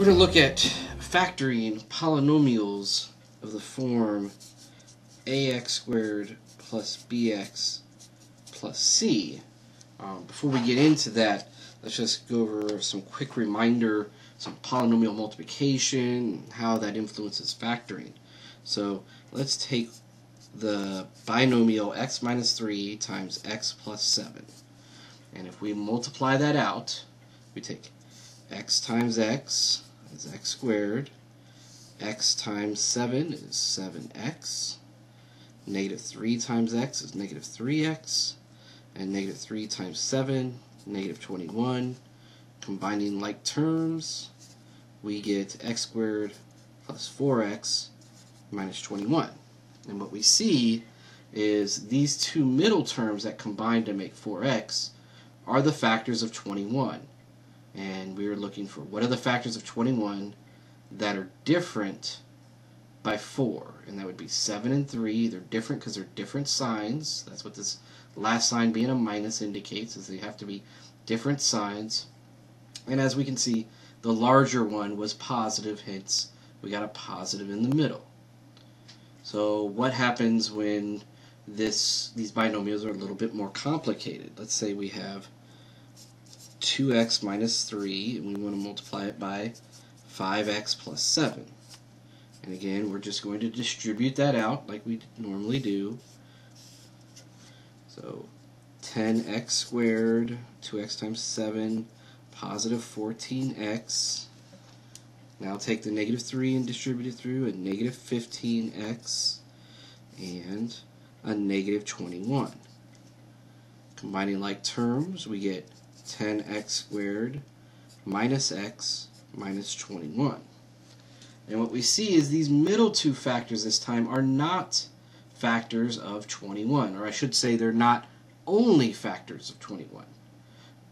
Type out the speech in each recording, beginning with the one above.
We're going to look at factoring polynomials of the form ax squared plus bx plus c. Before we get into that, let's just go over some quick reminder, some polynomial multiplication, how that influences factoring. So let's take the binomial x minus 3 times x plus 7. And if we multiply that out, we take x times x is x squared, x times 7 is 7x, negative 3 times x is negative 3x, and negative 3 times 7, negative 21. Combining like terms, we get x squared plus 4x minus 21. And what we see is these two middle terms that combine to make 4x are the factors of 21. And we are looking for what are the factors of 21 that are different by 4. And that would be 7 and 3. They're different because they're different signs. That's what this last sign being a minus indicates, is they have to be different signs. And as we can see, the larger one was positive, hence we got a positive in the middle. So what happens when these binomials are a little bit more complicated? Let's say we have 2x minus 3, and we want to multiply it by 5x plus 7. And again, we're just going to distribute that out like we normally do. So 10x squared, 2x times 7, positive 14x. Now take the negative 3 and distribute it through, a negative 15x, and a negative 21. Combining like terms, we get 10x squared minus x minus 21. And what we see is these middle two factors this time are not factors of 21, or I should say they're not only factors of 21.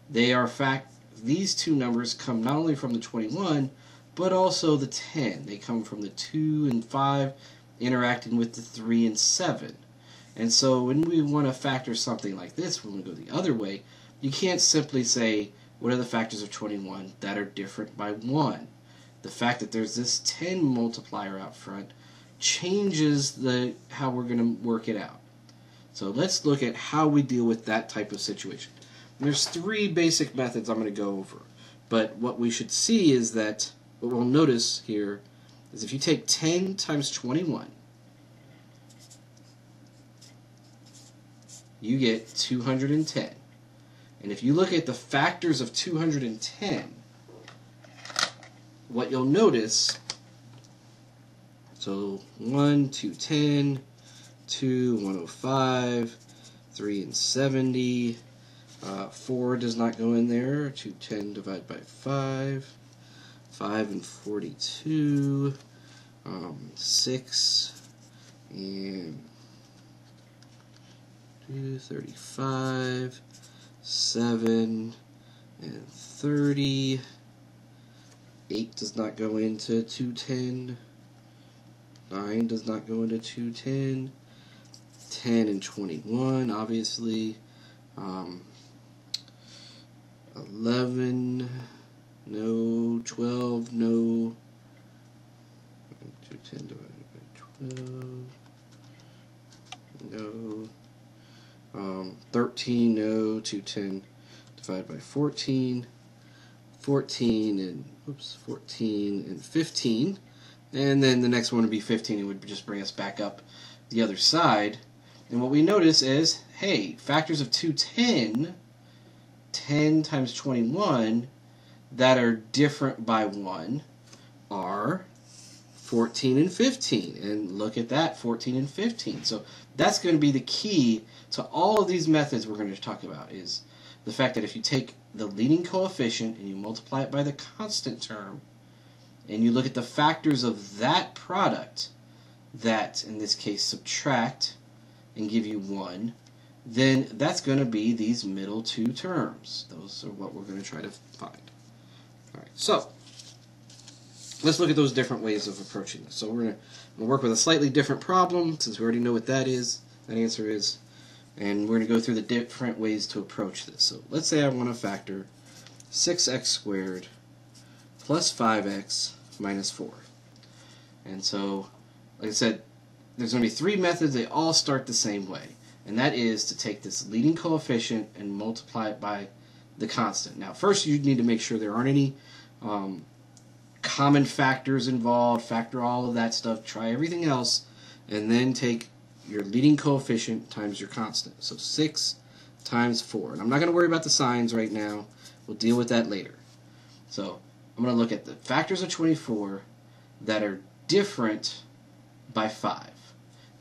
They are these two numbers come not only from the 21 but also the 10. They come from the 2 and 5 interacting with the 3 and 7. And so when we want to factor something like this, when we go the other way, you can't simply say what are the factors of 21 that are different by 1. The fact that there's this 10 multiplier out front changes how we're going to work it out. So let's look at how we deal with that type of situation. And there's 3 basic methods I'm going to go over. But what we should see is that, what we'll notice here, is if you take 10 times 21, you get 210. And if you look at the factors of 210, what you'll notice, so 1, 210, 2, 105, 3 and 70, 4 does not go in there, 210 divided by 5, 5 and 42, 6 and 2, 35, 7 and 30, 8 does not go into 210, 9 does not go into 210, 10 and 21 obviously, 11 no, 12 no, 210 divided by 12 no, 13 no, 210 divided by 14, 14 and 15, and then the next one would be 15. It would just bring us back up the other side. And what we notice is, hey, factors of 210, 10 times 21, that are different by 1 are 14 and 15. And look at that, 14 and 15. So that's going to be the key to all of these methods we're going to talk about, is the fact that if you take the leading coefficient and you multiply it by the constant term, and you look at the factors of that product that, in this case, subtract and give you 1, then that's going to be these middle two terms. Those are what we're going to try to find. Alright, so let's look at those different ways of approaching this. So we're going to work with a slightly different problem, since we already know what that answer is. And we're going to go through the different ways to approach this. So let's say I want to factor 6x squared plus 5x minus 4. And so, like I said, there's going to be three methods. They all start the same way. And that is to take this leading coefficient and multiply it by the constant. Now, first you need to make sure there aren't any common factors involved. Factor all of that stuff. Try everything else. And then take your leading coefficient times your constant. So 6 times 4. And I'm not going to worry about the signs right now. We'll deal with that later. So I'm going to look at the factors of 24 that are different by 5.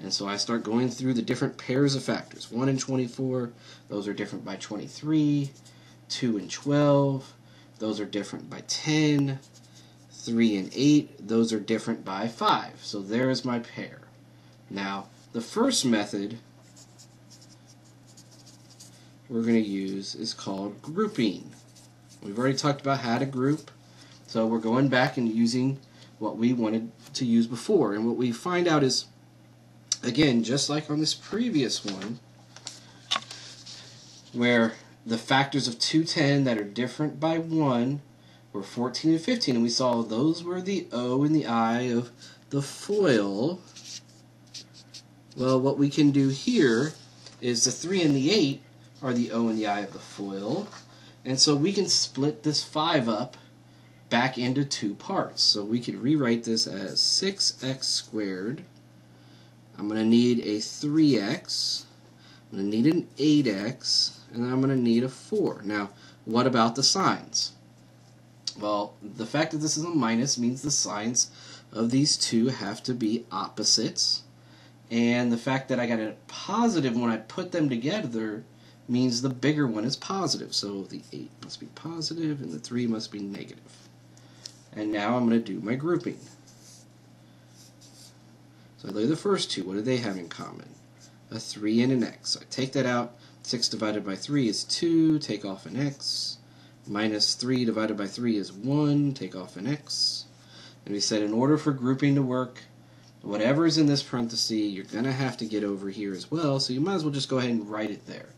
And so I start going through the different pairs of factors. 1 and 24, those are different by 23. 2 and 12, those are different by 10. 3 and 8, those are different by 5. So there's my pair. Now, the first method we're going to use is called grouping. We've already talked about how to group. So we're going back and using what we wanted to use before. And what we find out is, again, just like on this previous one, where the factors of 210 that are different by 1 were 14 and 15, and we saw those were the O and the I of the FOIL. Well, what we can do here is the 3 and the 8 are the O and the I of the FOIL, and so we can split this 5 up back into two parts. So we can rewrite this as 6x squared. I'm going to need a 3x. I'm going to need an 8x. And then I'm going to need a 4. Now, what about the signs? Well, the fact that this is a minus means the signs of these two have to be opposites. And the fact that I got a positive when I put them together means the bigger one is positive. So the 8 must be positive and the 3 must be negative. And now I'm going to do my grouping. So I look at the first two. What do they have in common? A 3 and an x. So I take that out. 6 divided by 3 is 2. Take off an x. Minus 3 divided by 3 is 1. Take off an x. And we said in order for grouping to work, whatever is in this parenthesis, you're going to have to get over here as well. So you might as well just go ahead and write it there.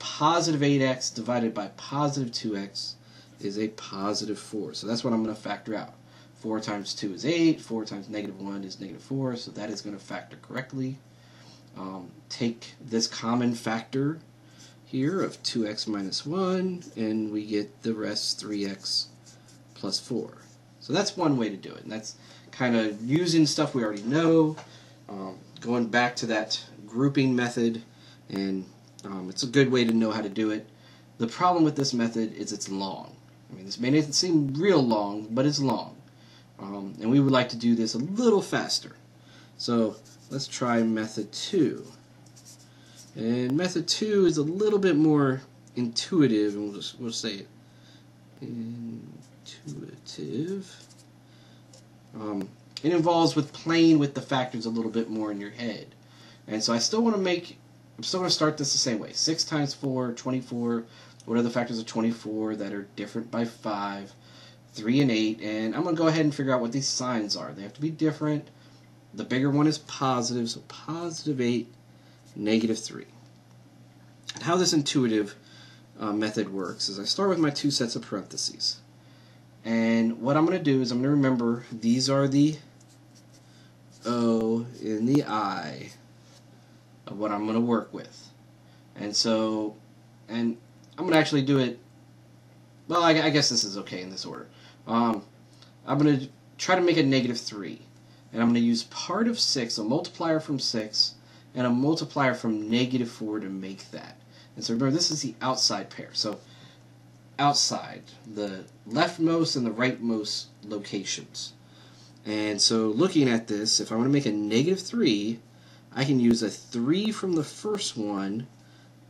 Positive 8x divided by positive 2x is a positive 4. So that's what I'm going to factor out. 4 times 2 is 8. 4 times negative 1 is negative 4. So that is going to factor correctly. Take this common factor here of 2x minus 1, and we get the rest 3x plus 4. So that's one way to do it. And that's kind of using stuff we already know, going back to that grouping method, and it's a good way to know how to do it. The problem with this method is it's long. I mean, this may not seem real long, but it's long. And we would like to do this a little faster. So let's try method 2. And method 2 is a little bit more intuitive, and we'll say it. Intuitive. It involves with playing with the factors a little bit more in your head. And so I'm still going to start this the same way. 6 times 4, 24. What are the factors of 24 that are different by 5? 3 and 8. And I'm going to go ahead and figure out what these signs are. They have to be different. The bigger one is positive, so positive 8, negative 3. And how this intuitive method works is I start with my two sets of parentheses. And what I'm going to do is I'm going to remember these are the O and the I of what I'm going to work with. And so, and I'm going to actually do it, well, I guess this is okay in this order. I'm going to try to make a negative 3. And I'm going to use part of 6, a multiplier from 6, and a multiplier from negative 4 to make that. And so remember, this is the outside pair. So outside, the leftmost and the rightmost locations. And so looking at this, if I want to make a negative 3, I can use a 3 from the first one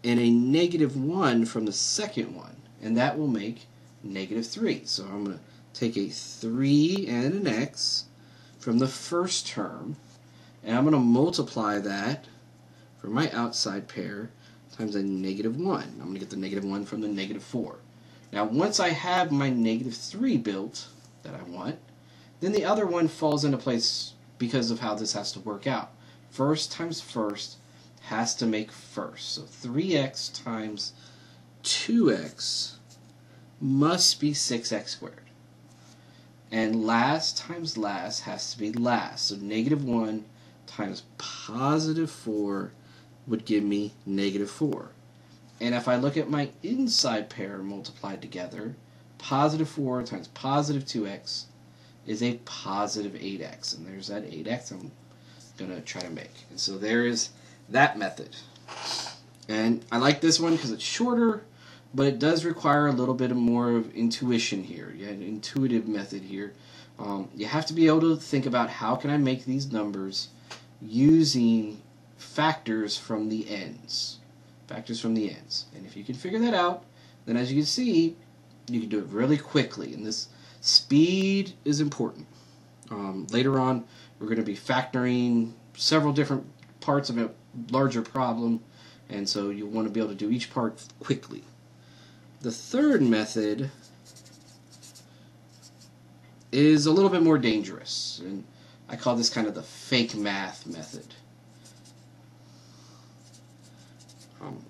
and a negative 1 from the second one. And that will make negative 3. So I'm going to take a 3 and an x from the first term, and I'm going to multiply that for my outside pair times a negative 1. I'm going to get the negative 1 from the negative 4. Now once I have my negative 3 built that I want, then the other one falls into place because of how this has to work out. First times first has to make first. So 3x times 2x must be 6x squared. And last times last has to be last. So -1 times +4 would give me -4. And if I look at my inside pair multiplied together, +4 times +2x is a +8x. And there's that 8x I'm going to try to make. And so there is that method. And I like this one because it's shorter, but it does require a little bit more of intuition here. You have an intuitive method here. You have to be able to think about how can I make these numbers using factors from the ends. Factors from the ends. And if you can figure that out, then as you can see, you can do it really quickly. And this speed is important. Later on, we're going to be factoring several different parts of a larger problem, and so you want to be able to do each part quickly. The third method is a little bit more dangerous, and I call this kind of the fake math method.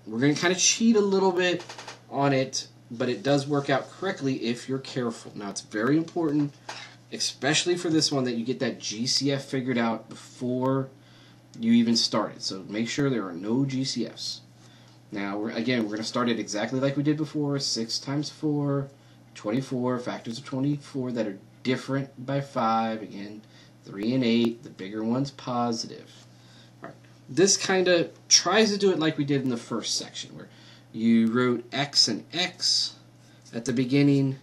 We're going to kind of cheat a little bit on it, but it does work out correctly if you're careful. Now, it's very important, especially for this one, that you get that GCF figured out before you even start it. So make sure there are no GCFs. Now, we're going to start it exactly like we did before. 6 times 4, 24, factors of 24 that are different by 5. Again, 3 and 8. The bigger one's positive. All right. This kind of tries to do it like we did in the first section, where you wrote x and x at the beginning,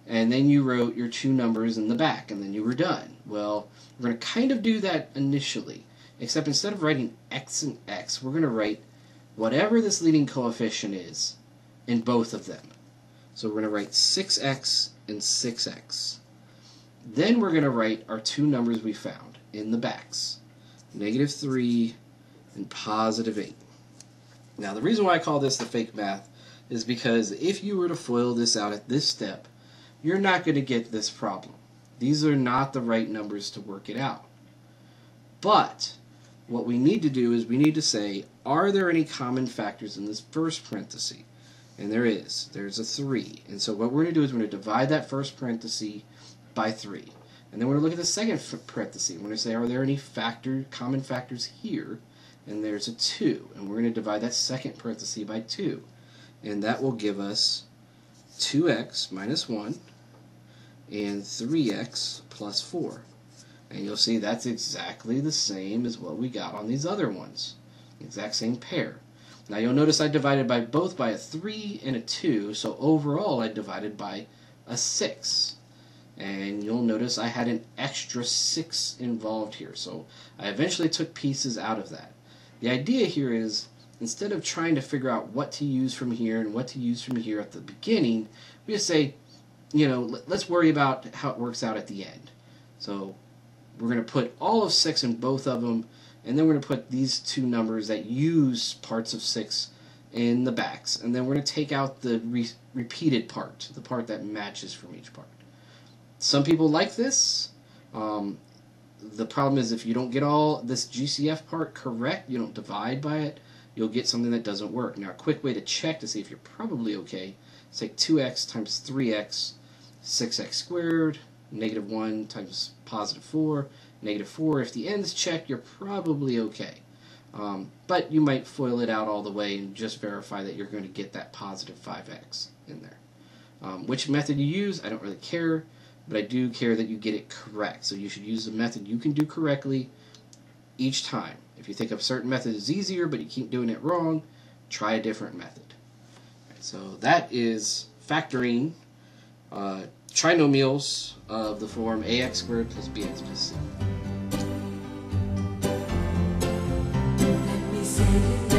and then you wrote your two numbers in the back, and then you were done. Well, we're going to kind of do that initially, except instead of writing x and x, we're going to write whatever this leading coefficient is in both of them. So we're going to write 6x and 6x. Then we're going to write our two numbers we found in the backs, -3 and +8. Now, the reason why I call this the fake math is because if you were to FOIL this out at this step, you're not going to get this problem. These are not the right numbers to work it out. But what we need to do is we need to say, are there any common factors in this first parenthesis? And there is. There's a 3. And so what we're going to do is we're going to divide that first parenthesis by 3. And then we're going to look at the second parenthesis. We're going to say, are there any common factors here? And there's a 2. And we're going to divide that second parenthesis by 2. And that will give us 2x minus 1 and 3x plus 4. And you'll see that's exactly the same as what we got on these other ones. Exact same pair. Now you'll notice I divided by both by a 3 and a 2, so overall I divided by a 6. And you'll notice I had an extra 6 involved here, so I eventually took pieces out of that. The idea here is, instead of trying to figure out what to use from here and what to use from here at the beginning, we just say, you know, let's worry about how it works out at the end. So we're going to put all of 6 in both of them, and then we're going to put these two numbers that use parts of 6 in the backs, and then we're going to take out the repeated part, the part that matches from each part. Some people like this. The problem is if you don't get all this GCF part correct, you don't divide by it, you'll get something that doesn't work. Now, a quick way to check to see if you're probably okay is take 2x times 3x, 6x squared, -1 times +4, -4. If the end's checked, you're probably okay. But you might FOIL it out all the way and just verify that you're going to get that +5x in there. Which method you use, I don't really care, but I do care that you get it correct. So you should use the method you can do correctly each time. If you think a certain method is easier but you keep doing it wrong, try a different method. Right, so that is factoring trinomials of the form ax squared plus bx plus c.